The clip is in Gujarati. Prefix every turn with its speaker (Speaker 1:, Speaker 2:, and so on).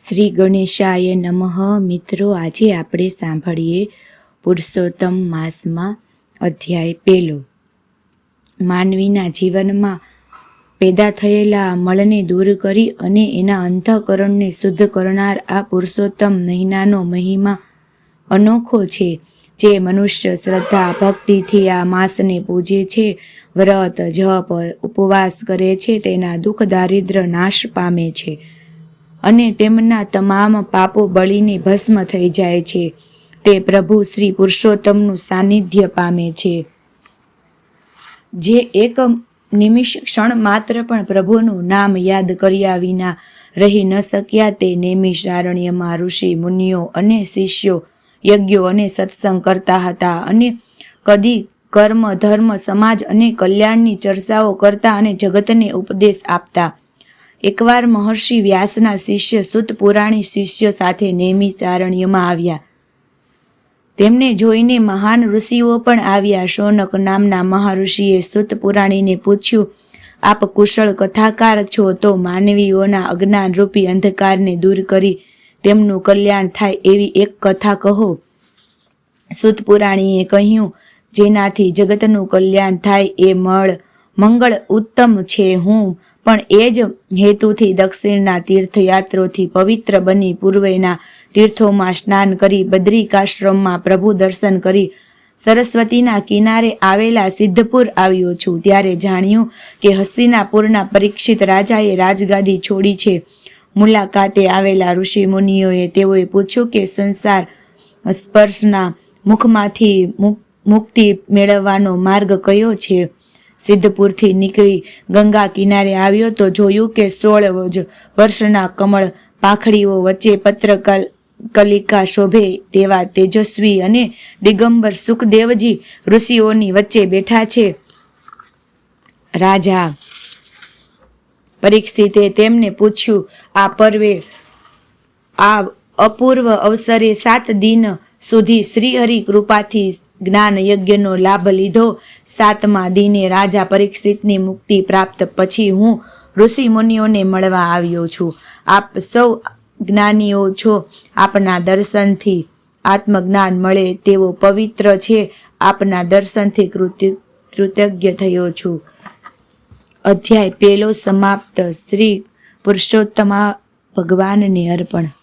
Speaker 1: શ્રી ગણેશાય નમઃ. મિત્રો, આજે આપણે સાંભળીએ પુરુષોત્તમ માસમાં અધ્યાય 1. માનવીના જીવનમાં પેદા થયેલા મળને દૂર કરી અને એના અંતઃકરણને શુદ્ધ કરનાર આ પુરુષોત્તમ મહિનાનો મહિમા અનોખો છે. જે મનુષ્ય શ્રદ્ધા ભક્તિથી આ માસને પૂજે છે, વ્રત જપ ઉપવાસ કરે છે, તેના દુઃખ દારિદ્ર નાશ પામે છે અને તેમના તમામ પાપો બળીને ભસ્મ થઈ જાય છે. તે પ્રભુ શ્રી પુરુષોત્તમનું સાનિધ્ય પામે છે. જે એક નિમિષ ક્ષણ માત્ર પણ પ્રભુનું નામ યાદ કર્યા વિના રહી ન શક્યા, તે નૈમિષારણ્યમાં ઋષિ મુનિઓ અને શિષ્યો યજ્ઞો અને સત્સંગ કરતા હતા અને કદી કર્મ ધર્મ સમાજ અને કલ્યાણની ચર્ચાઓ કરતા અને જગતને ઉપદેશ આપતા. એકવાર મહર્ષિ વ્યાસના શિષ્ય સૂત પુરાણી શિષ્ય સાથે નૈમિષારણ્યમાં આવ્યા. તેમને જોઈને મહાન ઋષિઓ પણ આવ્યા. શૌનક નામના મહાઋષિએ સૂત પુરાણીને પૂછ્યું, આપ કુશળ કથાકાર છો, તો માનવીઓના અજ્ઞાન રૂપી અંધકારને દૂર કરી તેમનું કલ્યાણ થાય એવી એક કથા કહો. સૂત પુરાણીએ કહ્યું, જેનાથી જગતનું કલ્યાણ થાય એ મંગળ ઉત્તમ છે. હું પણ એ જ હેતુથી દક્ષિણના તીર્થયાત્રોથી પવિત્ર બની પૂર્વેના તીર્થોમાં સ્નાન કરી બદ્રિકાશ્રમમાં પ્રભુ દર્શન કરી સરસ્વતીના કિનારે આવેલા સિદ્ધપુર આવ્યો છું. ત્યારે જાણ્યું કે હસ્તિનાપુરના પરીક્ષિત રાજાએ રાજગાદી છોડી છે. મુલાકાતે આવેલા ઋષિ મુનિઓએ તેઓએ પૂછ્યું કે સંસાર સ્પર્શના મુખમાંથી મુક્તિ મેળવવાનો માર્ગ કયો છે. સિદ્ધપુરથી નીકળી ગંગા કિનારે આવ્યો તો જોયું કે 16 વર્ષના કમળ પાંખડીઓ વચ્ચે પત્ર કલિકા શોભે તેવા તેજસ્વી અને દિગંબર સુખદેવજી ઋષિઓની વચ્ચે બેઠા છે. રાજા પરીક્ષિતે તેમને પૂછ્યું, આ પર્વે આ અપૂર્વ અવસરે 7 દિન સુધી શ્રીહરિ કૃપાથી જ્ઞાન યજ્ઞનો લાભ લીધો. 7મા દિને રાજા પરીક્ષિતની મુક્તિ પ્રાપ્ત પછી હું ઋષિ મુનિઓને મળવા આવ્યો છું. આપ સૌ જ્ઞાનીઓ છો. આપના દર્શનથી આત્મજ્ઞાન મળે તેવો પવિત્ર છે. આપના દર્શનથી કૃતજ્ઞ થયો છું. અધ્યાય 1 સમાપ્ત. શ્રી પુરુષોત્તમા ભગવાનને અર્પણ.